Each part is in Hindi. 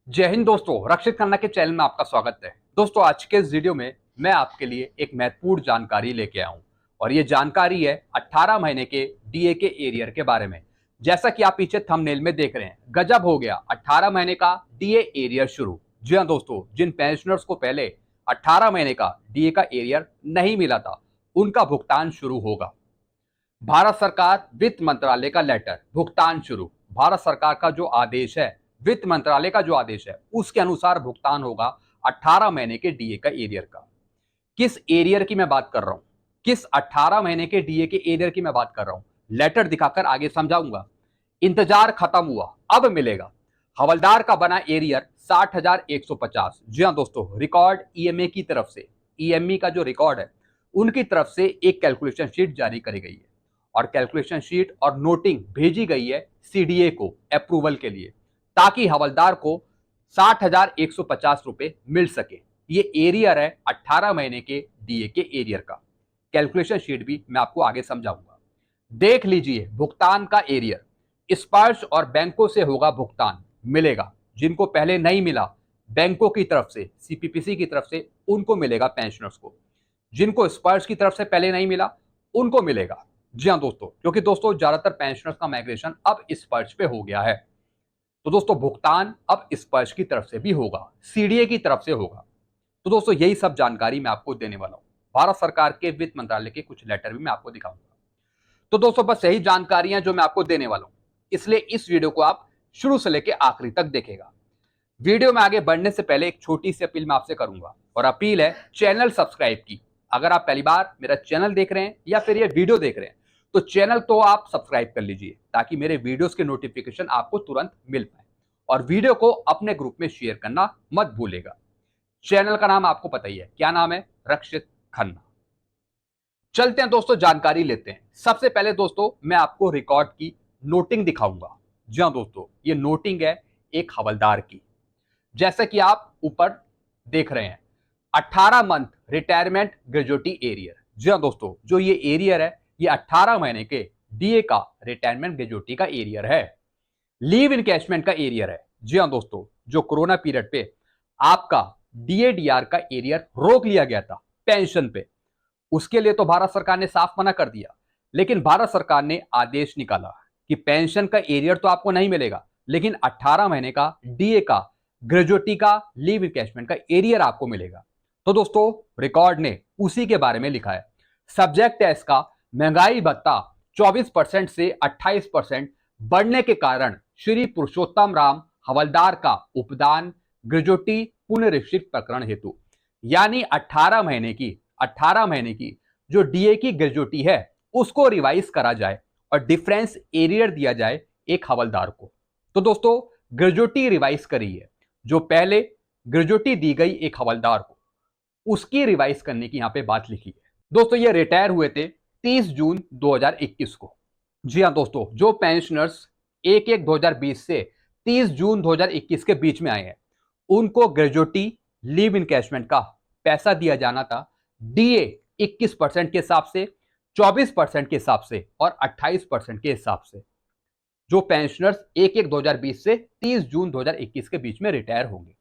जय हिंद दोस्तों, रक्षित खन्ना के चैनल में आपका स्वागत है। दोस्तों, आज के इस वीडियो में मैं आपके लिए एक महत्वपूर्ण जानकारी लेके आया हूं और ये जानकारी है 18 महीने के डीए के एरियर के बारे में। जैसा कि आप पीछे थंबनेल में देख रहे हैं, गजब हो गया, 18 महीने का डीए एरियर शुरू। जी हाँ दोस्तों, जिन पेंशनर्स को पहले 18 महीने का डीए का एरियर नहीं मिला था, उनका भुगतान शुरू होगा। भारत सरकार वित्त मंत्रालय का लेटर, भुगतान शुरू। भारत सरकार का जो आदेश है, वित्त मंत्रालय का जो आदेश है, उसके अनुसार भुगतान होगा 18 महीने के डीए का एरियर का। किस एरियर की मैं बात कर रहा हूं, किस 18 महीने के डीए के एरियर की मैं बात कर रहा हूं, लेटर दिखाकर आगे समझाऊंगा। इंतजार खत्म हुआ, अब मिलेगा। हवलदार का बना एरियर 60,150। जी हाँ दोस्तों, रिकॉर्ड ईएमए की तरफ से, ईएमई का जो रिकॉर्ड है, उनकी तरफ से एक कैलकुलेशन शीट जारी करी गई है और कैलकुलेशन शीट और नोटिंग भेजी गई है सीडीए को अप्रूवल के लिए, ताकि हवलदार को 60,150 रुपए मिल सके। ये एरियर है 18 महीने के डीए के एरियर का। कैलकुलेशन शीट भी मैं आपको आगे समझाऊंगा। देख लीजिए भुगतान का एरियर। स्पर्श और बैंकों से होगा भुगतान, मिलेगा। जिनको पहले नहीं मिला, बैंकों की तरफ से, सीपीपीसी की तरफ से, उनको मिलेगा पेंशनर्स को। जिनको स्पर्श की तरफ से पहले नहीं मिला, उनको मिलेगा। जी हाँ दोस्तों, क्योंकि दोस्तों ज्यादातर पेंशनर्स का माइग्रेशन अब स्पर्श पे हो गया है, तो दोस्तों भुगतान अब स्पर्श की तरफ से भी होगा, सीडीए की तरफ से होगा। तो दोस्तों यही सब जानकारी मैं आपको देने वाला हूं। भारत सरकार के वित्त मंत्रालय के कुछ लेटर भी मैं आपको दिखाऊंगा। तो दोस्तों बस यही जानकारियां जो मैं आपको देने वाला हूं, इसलिए इस वीडियो को आप शुरू से लेकर आखिरी तक देखेगा। वीडियो में आगे बढ़ने से पहले एक छोटी सी अपील मैं आपसे करूंगा, और अपील है चैनल सब्सक्राइब की। अगर आप पहली बार मेरा चैनल देख रहे हैं या फिर ये वीडियो देख रहे हैं, तो चैनल तो आप सब्सक्राइब कर लीजिए, ताकि मेरे वीडियोस के नोटिफिकेशन आपको तुरंत मिल पाए। और वीडियो को अपने ग्रुप में शेयर करना मत भूलेगा। चैनल का नाम आपको पता ही है, क्या नाम है? रक्षित खन्ना। चलते हैं दोस्तों, जानकारी लेते हैं। सबसे पहले दोस्तों मैं आपको रिकॉर्ड की नोटिंग दिखाऊंगा। जी हाँ दोस्तों, ये नोटिंग है एक हवलदार की। जैसा कि आप ऊपर देख रहे हैं, 18 मंथ रिटायरमेंट ग्रेजुएटी एरियर। जी हाँ दोस्तों, जो ये एरियर है, ये 18 महीने के डीए का रिटायरमेंट ग्रेजुएटी का एरियर है। लीव इनकैशमेंट का एरियर है। जी हाँ दोस्तों, जो कोरोना पीरियड पे आपका डीएडीआर का एरियर रोक लिया गया था पेंशन पे, उसके लिए तो भारत सरकार ने साफ मना कर दिया। लेकिन भारत सरकार ने आदेश निकाला कि पेंशन का एरियर तो आपको नहीं मिलेगा, लेकिन 18 महीने का डीए का ग्रेजुएटी का लीव इनकैशमेंट का एरियर आपको मिलेगा। तो दोस्तों रिकॉर्ड ने उसी के बारे में लिखा है। सब्जेक्ट है इसका महंगाई भत्ता 24% से 28% बढ़ने के कारण श्री पुरुषोत्तम राम हवलदार का उपदान ग्रेजुएटी पुनरीक्षित प्रकरण हेतु, यानी 18 महीने की जो डीए की ग्रेजुएटी है, उसको रिवाइज करा जाए और डिफरेंस एरियर दिया जाए एक हवलदार को। तो दोस्तों ग्रेजुएटी रिवाइज करी है, जो पहले ग्रेजुएटी दी गई एक हवलदार को, उसकी रिवाइज करने की यहां पे बात लिखी है। दोस्तों ये रिटायर हुए थे 30 जून 2021 को। जी हाँ दोस्तों, जो पेंशनर्स 1/1/2020 से 30 जून 2021 के बीच में आए हैं, उनको ग्रेजुएटी लीव इनकैशमेंट का पैसा दिया जाना था डीए 21% के हिसाब से, 24% के हिसाब से और 28% के हिसाब से। जो पेंशनर्स 1/1/2020 से 30 जून 2021 के बीच में रिटायर होंगे।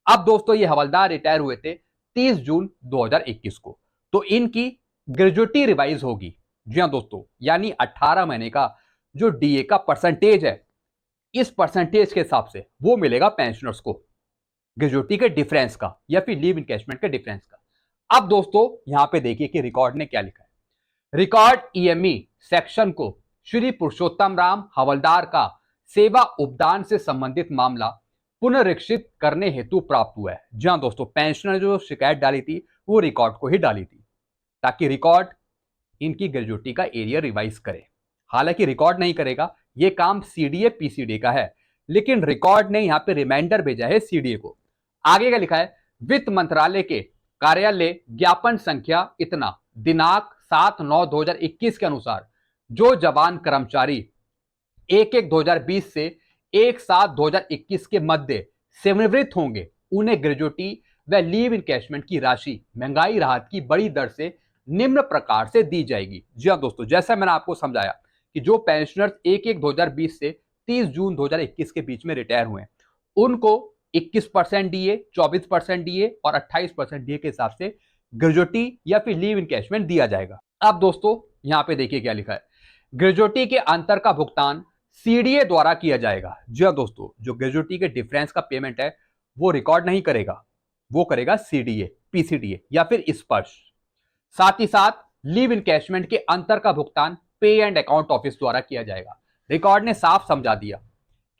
अब दोस्तों ये हवलदार रिटायर हुए थे 30 जून 2021 को, तो इनकी ग्रेजुएटी रिवाइज होगी। जी हाँ दोस्तों, यानी 18 महीने का जो डीए का परसेंटेज है, इस परसेंटेज के हिसाब से वो मिलेगा पेंशनर्स को, ग्रेजुएटी के डिफरेंस का या फिर लीव इनकैशमेंट के डिफरेंस का। अब दोस्तों यहां पे देखिए कि रिकॉर्ड ने क्या लिखा है। रिकॉर्ड ईएमई सेक्शन को श्री पुरुषोत्तम राम हवलदार का सेवा उपदान से संबंधित मामला पुनरीक्षित करने हेतु प्राप्त हुआ है। जी हाँ दोस्तों, पेंशनर ने जो शिकायत डाली थी, वो रिकॉर्ड को ही डाली थी, ताकि रिकॉर्ड इनकी ग्रेजुएटी का एरिया रिवाइज करे। हालांकि रिकॉर्ड नहीं करेगा, ये काम सीडीए पीसीडी का है, लेकिन रिकॉर्ड ने यहां पे रिमाइंडर भेजा है सीडीए को। आगे क्या लिखा है? वित्त मंत्रालय के कार्यालय ज्ञापन संख्या इतना दिनांक 7/9/2021 के अनुसार जो जवान कर्मचारी 1/1/2020 से 1/7/2021 के मध्य सेवानिवृत्त होंगे, उन्हें ग्रेजुएटी व लीव इनकैशमेंट की राशि महंगाई राहत की बड़ी दर से निम्न प्रकार से दी जाएगी। जी हाँ दोस्तों, जैसा मैंने आपको समझाया कि जो पेंशनर्स 1/1/2020 से 30 जून 2021 के बीच में रिटायर हुए, उनको 21% डीए, 24% डीए और 28% डीए के हिसाब से ग्रेजुएटी या फिर लीव इनकैशमेंट दिया जाएगा। अब दोस्तों यहां पे देखिए क्या लिखा है, ग्रेजुएटी के अंतर का भुगतान सीडीए द्वारा किया जाएगा। जी हाँ दोस्तों, जो ग्रेजुएटी के डिफरेंस का पेमेंट है वो रिकॉर्ड नहीं करेगा, वो करेगा सीडीए, पीसीडीए या फिर स्पर्श। साथ ही साथ लीव इनकैशमेंट के अंतर का भुगतान पे एंड अकाउंट ऑफिस द्वारा किया जाएगा। रिकॉर्ड ने साफ समझा दिया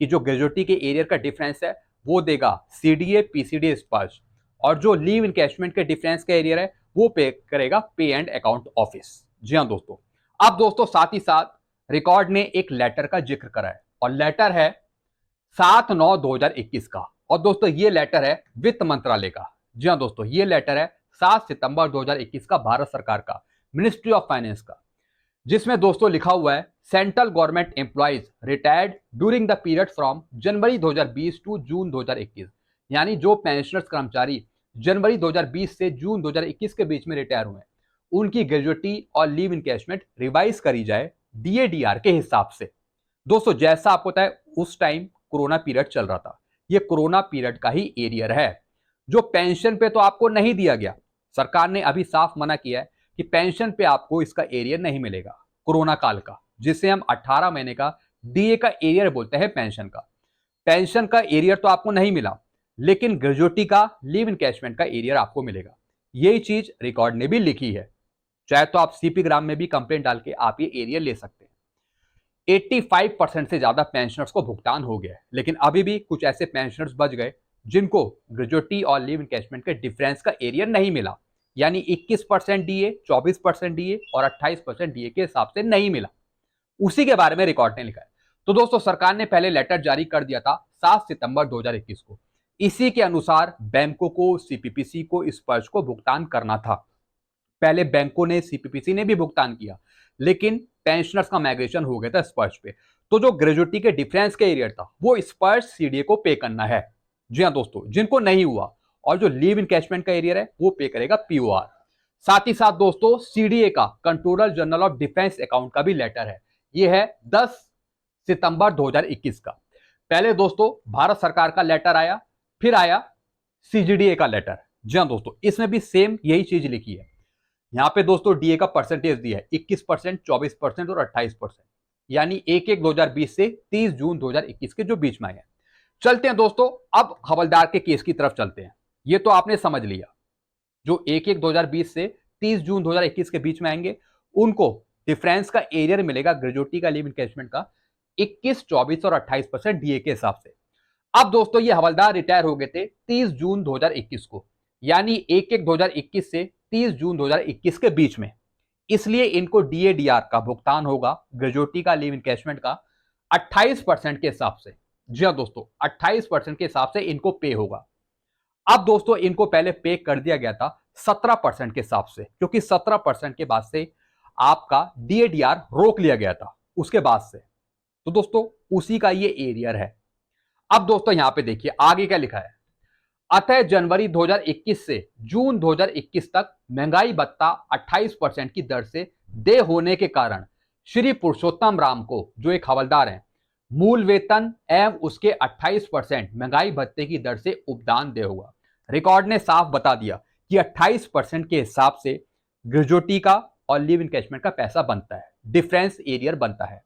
कि जो ग्रेजुएटी के एरियर का डिफरेंस है वो देगा सीडीए, पीसीडीए, स्पर्श, और जो लीव इनकैशमेंट के डिफरेंस का एरियर है वो पे करेगा पे एंड अकाउंट ऑफिस। जी हाँ दोस्तों, अब दोस्तों साथ ही साथ रिकॉर्ड ने एक लेटर का जिक्र करा है और लेटर है 7/9/2021 का। और दोस्तों ये लेटर है वित्त मंत्रालय का। जी हाँ दोस्तों, ये लेटर है 7 सितंबर 2021 का, भारत सरकार का, मिनिस्ट्री ऑफ फाइनेंस का, जिसमें दोस्तों लिखा हुआ है central government employees retired during the period from January 2020 to June 2021, यानी जो पेंशनर्स कर्मचारी जनवरी 2020 से जून 2021 के बीच में रिटायर हुए हैं उनकी ग्रेजुएटी और लीव इनकैशमेंट रिवाइज करी जाए डीएडीआर के हिसाब से। दोस्तों जैसा आपको पता है उस टाइम कोरोना पीरियड चल रहा था, ये कोरोना पीरियड का ही एरियर है। जो पेंशन पे तो आपको नहीं दिया गया, सरकार ने अभी साफ मना किया है कि पेंशन पे आपको इसका एरियर नहीं मिलेगा कोरोना काल का, जिसे हम 18 महीने का डीए का एरियर बोलते हैं। पेंशन का एरियर तो आपको नहीं मिला, लेकिन ग्रेजुएटी का, लीव इनकैशमेंट का एरियर आपको मिलेगा। यही चीज रिकॉर्ड ने भी लिखी है। चाहे तो आप सीपी ग्राम में भी कंप्लेंट डाल के आप ये एरियर ले सकते हैं। 85% से ज्यादा पेंशनर्स को भुगतान हो गया है, लेकिन अभी भी कुछ ऐसे पेंशनर्स बच गए जिनको ग्रेजुएटी और लीव इनकैशमेंट के डिफरेंस का एरियर नहीं मिला, यानी 21% डीए, 24% डीए और 28% डीए के हिसाब से नहीं मिला। उसी के बारे में रिकॉर्ड ने लिखा है। तो दोस्तों सरकार ने पहले लेटर जारी कर दिया था 7 सितंबर 2021 को। इसी के अनुसार बैंकों को, सीपीपीसी को, स्पर्श को भुगतान करना था। पहले बैंकों ने, सीपीपीसी ने भी भुगतान किया, लेकिन पेंशनर्स का माइग्रेशन हो गया था स्पर्श पे। तो जो ग्रेजुएटी के डिफरेंस के एरियर था वो स्पर्श सीडीए को पे करना है। जी हाँ दोस्तों, जिनको नहीं हुआ, और जो लीव इनकैशमेंट का एरियर है वो पे करेगा पीओआर। साथ ही साथ दोस्तों सीडीए का controller general of defence account का भी लेटर है। ये है 10 सितंबर 2021 का। पहले दोस्तों भारत सरकार का लेटर आया, फिर आया सीजीडीए का लेटर। जी हाँ दोस्तों, इसमें भी सेम यही चीज लिखी है। यहां पे दोस्तों डीए का परसेंटेज दिया है 21%, 24% और 28%, यानी 1/1/2020 से 30 जून 2021 के जो बीच में आए हैं। चलते हैं दोस्तों, अब हवलदार के केस की तरफ चलते हैं। ये तो आपने समझ लिया, जो 1/1/2020 से 30 जून 2021 के बीच में आएंगे उनको डिफरेंस का एरियर मिलेगा ग्रेजुएटी का, लीव इनकैशमेंट का 21, 24 और 28% डीए के हिसाब से। अब दोस्तों ये हवलदार रिटायर हो गए थे 30 जून 2021 को, यानी 1/1/2021 से 30 जून 2021 के बीच में। इसलिए इनको डीएडीआर का भुगतान होगा ग्रेजुएटी का, लीव इनकैशमेंट का 28% के हिसाब से। जी हाँ दोस्तों, 28% के हिसाब से इनको पे होगा। अब दोस्तों इनको पहले पे कर दिया गया था 17% के हिसाब से, क्योंकि 17% के बाद से आपका डीएडीआर रोक लिया गया था उसके बाद से। तो दोस्तों उसी का ये एरियर है। अब दोस्तों यहां पे देखिए आगे क्या लिखा है, अतः जनवरी 2021 से जून 2021 तक महंगाई भत्ता 28% की दर से दे होने के कारण श्री पुरुषोत्तम राम को, जो एक हवलदार हैं, मूल वेतन एवं उसके 28% महंगाई भत्ते की दर से उपदान दे होगा। रिकॉर्ड ने साफ बता दिया कि 28% के हिसाब से ग्रेजुएटी का और लीव इनकैशमेंट का पैसा बनता है, डिफरेंस एरियर बनता है।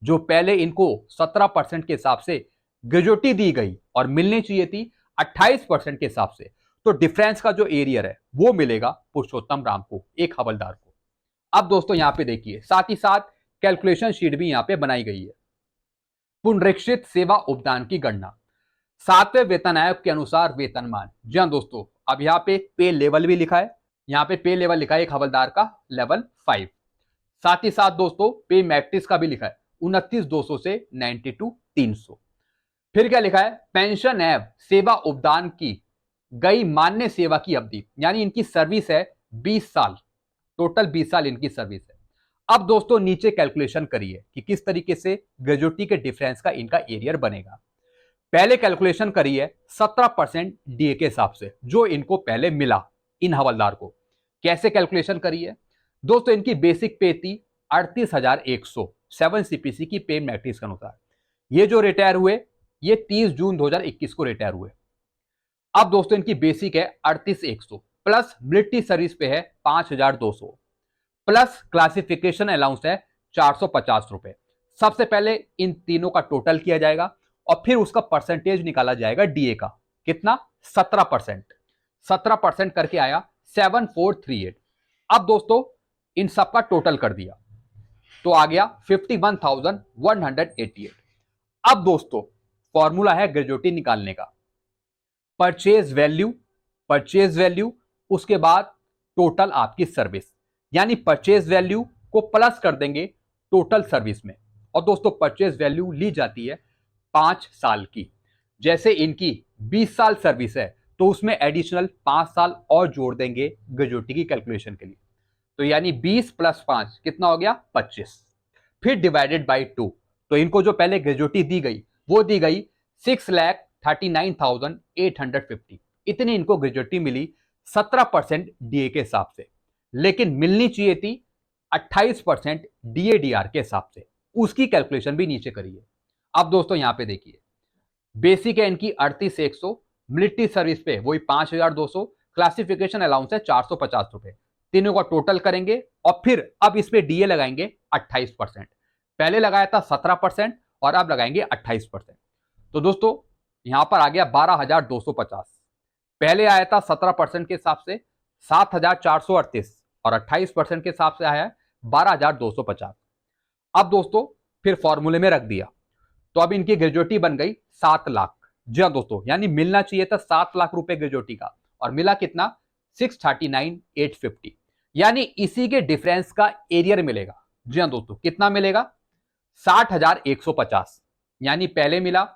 जो पहले इनको 17% के हिसाब से ग्रेजुएटी दी गई और मिलनी चाहिए थी 28% के हिसाब से, तो डिफरेंस का जो एरियर है वो मिलेगा पुरुषोत्तम राम को, एक हवलदार को। अब दोस्तों यहां पे देखिए, साथ ही साथ कैलकुलेशन शीट भी यहां पे बनाई गई है। पुनरीक्षित सेवा उपदान की गणना 7वें वेतन आयोग के अनुसार वेतनमान। जी हाँ दोस्तों, अब यहाँ पे पे लेवल भी लिखा है, यहाँ पे पे लेवल लिखा है एक हवलदार का लेवल 5। साथ ही साथ दोस्तों पे मैट्रिक्स का भी लिखा है 29,200 से 92,300। फिर क्या लिखा है, पेंशन एवं सेवा उपदान की गई मान्य सेवा की अवधि, यानी इनकी सर्विस है 20 साल, टोटल 20 साल इनकी सर्विस है। अब दोस्तों नीचे कैलकुलेशन करिए कि किस तरीके से ग्रेजुएटी के डिफरेंस का इनका एरियर बनेगा। पहले कैलकुलेशन करिए 17% डीए के हिसाब से, जो इनको पहले मिला इन हवलदार को। कैसे कैलकुलेशन करिए दोस्तों, इनकी बेसिक पे थी 38,100 7 सीपीसी की पे मैट्रिक्स के अनुसार। ये जो रिटायर हुए ये 30 जून 2021 को रिटायर हुए, अब दोस्तों इनकी बेसिक है 38,100 प्लस मिलिट्री सर्विस पे है 5,200 प्लस क्लासिफिकेशन अलाउंस है 450 रुपए। सबसे पहले इन तीनों का टोटल किया जाएगा और फिर उसका परसेंटेज निकाला जाएगा डीए का। कितना? 17%। 17% करके आया 7438। अब दोस्तों इन सबका टोटल कर दिया तो आ गया 51,188। अब दोस्तों फॉर्मूला है ग्रेजुएटी निकालने का। परचेज वैल्यू उसके बाद टोटल आपकी सर्विस, यानी परचेज वैल्यू को प्लस कर देंगे टोटल सर्विस में। और दोस्तों परचेज वैल्यू ली जाती है 5 साल की। जैसे इनकी 20 साल सर्विस है तो उसमें एडिशनल 5 साल और जोड़ देंगे ग्रेजुएटी की कैलकुलेशन के लिए। तो यानी 20 प्लस 5 कितना हो गया? 25। फिर डिवाइडेड बाई 2। तो इनको जो पहले ग्रेजुएटी दी गई वो दी गई 6,39,850। इतनी इनको ग्रेजुएटी मिली 17% डीए के हिसाब से, लेकिन मिलनी चाहिए थी 28% डीए डीआर के हिसाब से। उसकी कैलकुलेशन भी नीचे करिए। अब दोस्तों यहां पे देखिए, बेसिक है इनकी 38,100, मिलिट्री सर्विस पे वही 5,200, क्लासिफिकेशन अलाउंस है 450 रुपए। तीनों का टोटल करेंगे और फिर अब इस पे डीए लगाएंगे 28%। पहले लगाया था 17% और अब लगाएंगे 28%। तो दोस्तों यहां पर आ गया 12,250। पहले आया था 17% के हिसाब से 7,438 और 28% के हिसाब से आया 12,250। अब दोस्तों फिर फॉर्मूले में रख दिया तो अब इनकी ग्रेजुएटी बन गई 7 लाख। जी हाँ दोस्तों, यानी मिलना चाहिए था 7 लाख रुपए ग्रेजुएटी का और मिला कितना? 639,850। यानी इसी के डिफरेंस का एरियर मिलेगा। जी हाँ दोस्तों, कितना मिलेगा? 60,150। यानी पहले मिला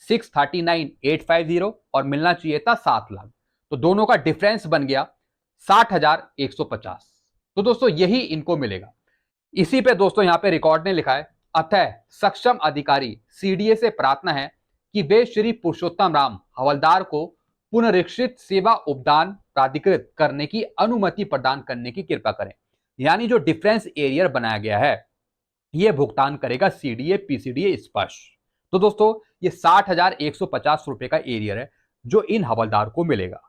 639,850 और मिलना चाहिए था 7 लाख। तो दोनों का डिफरेंस बन गया 60,150। तो दोस्तों यही इनको मिलेगा। इसी पे दोस्तों यहां पे रिकॉर्ड ने लिखा है, अतः सक्षम अधिकारी सीडीए से प्रार्थना है कि वे श्री पुरुषोत्तम राम हवलदार को पुनरीक्षित सेवा उपदान प्राधिकृत करने की अनुमति प्रदान करने की कृपा करें। यानी जो डिफरेंस एरियर बनाया गया है यह भुगतान करेगा सीडीए पीसीडीए स्पर्श। तो दोस्तों ये 60,150 रुपए का एरियर है जो इन हवलदार को मिलेगा।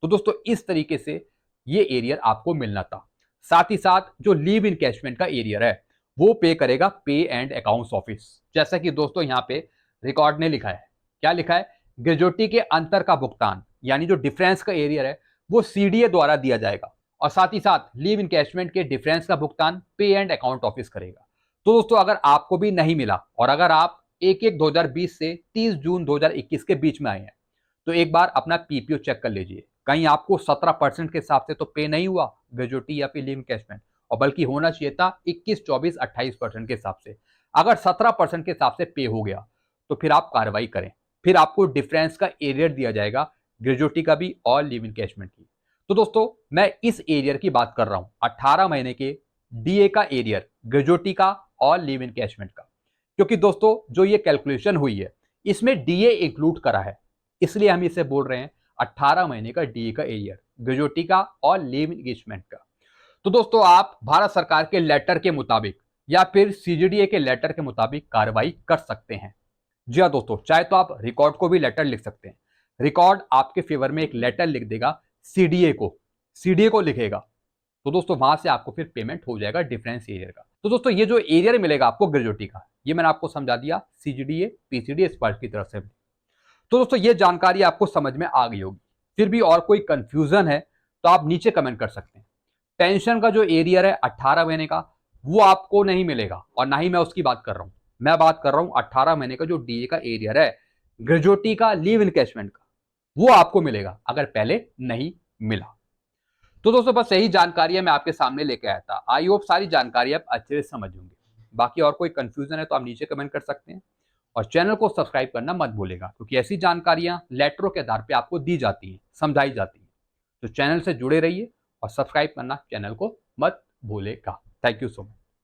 तो दोस्तों इस तरीके से ये एरियर आपको मिलना था। साथ ही साथ जो लीव इनकैशमेंट का एरियर है वो पे करेगा पे एंड अकाउंट्स ऑफिस। जैसा कि दोस्तों यहाँ पे रिकॉर्ड ने लिखा है, क्या लिखा है? ग्रेजुएटी के अंतर का भुगतान, यानी जो डिफरेंस का एरियर है वो सीडीए द्वारा दिया जाएगा और साथ ही साथ लीव इनकैशमेंट के डिफरेंस का भुगतान पे एंड अकाउंट ऑफिस करेगा। तो दोस्तों अगर आपको भी नहीं मिला और अगर आप 1/1/2020 से 30 जून 2021 के बीच में आए हैं तो एक बार अपना पीपीओ चेक कर लीजिए। कहीं आपको 17% के हिसाब से तो पे नहीं हुआ ग्रेजुएटी या फिर लीव इनकैशमेंट, और बल्कि होना चाहिए था 21, 24, 28% के हिसाब से। अगर 17% के हिसाब से पे हो गया तो फिर आप कार्रवाई करें, फिर आपको डिफरेंस का एरियर दिया जाएगा ग्रेजुएटी का भी और लीव इनकैशमेंट की। तो दोस्तों मैं इस एरियर की बात कर रहा हूं, 18 महीने के डीए का एरियर, ग्रेजुएटी का और लीव इनकैशमेंट का। क्योंकि दोस्तों जो ये कैलकुलेशन हुई है इसमें डीए इंक्लूड करा है, इसलिए हम इसे बोल रहे हैं 18 महीने का डीए का एरियर, ग्रेजुएटी का और लीव इनगेजमेंट का। तो दोस्तों आप भारत सरकार के लेटर के मुताबिक या फिर सीजीडीए के लेटर के मुताबिक कार्रवाई कर सकते हैं। जी हाँ दोस्तों, चाहे तो आप रिकॉर्ड को भी लेटर लिख सकते हैं। रिकॉर्ड आपके फेवर में एक लेटर लिख देगा सीडीए को लिखेगा, तो दोस्तों वहां से आपको फिर पेमेंट हो जाएगा डिफरेंस एरियर का। तो दोस्तों ये जो एरियर मिलेगा आपको ग्रेजुएटी का, ये मैंने आपको समझा दिया सीजीडीए पीसीडीए स्पर्श की तरफ से। तो दोस्तों ये जानकारी आपको समझ में आ गई होगी। फिर भी और कोई कंफ्यूजन है तो आप नीचे कमेंट कर सकते हैं। पेंशन का जो एरियर है 18 महीने का वो आपको नहीं मिलेगा और ना ही मैं उसकी बात कर रहा हूं। मैं बात कर रहा हूं 18 महीने का जो डीए का एरियर है ग्रेजुएटी का लीव इनकैशमेंट का, वो आपको मिलेगा अगर पहले नहीं मिला। तो दोस्तों बस यही जानकारी मैं आपके सामने लेके आया था। आई होप सारी जानकारी आप अच्छे से समझ होंगे। बाकी और कोई कंफ्यूजन है तो आप नीचे कमेंट कर सकते हैं और चैनल को सब्सक्राइब करना मत भूलेगा, क्योंकि ऐसी जानकारियां लेटरों के आधार पे आपको दी जाती हैं, समझाई जाती हैं। तो चैनल से जुड़े रहिए और सब्सक्राइब करना चैनल को मत भूलेगा। Thank you so much.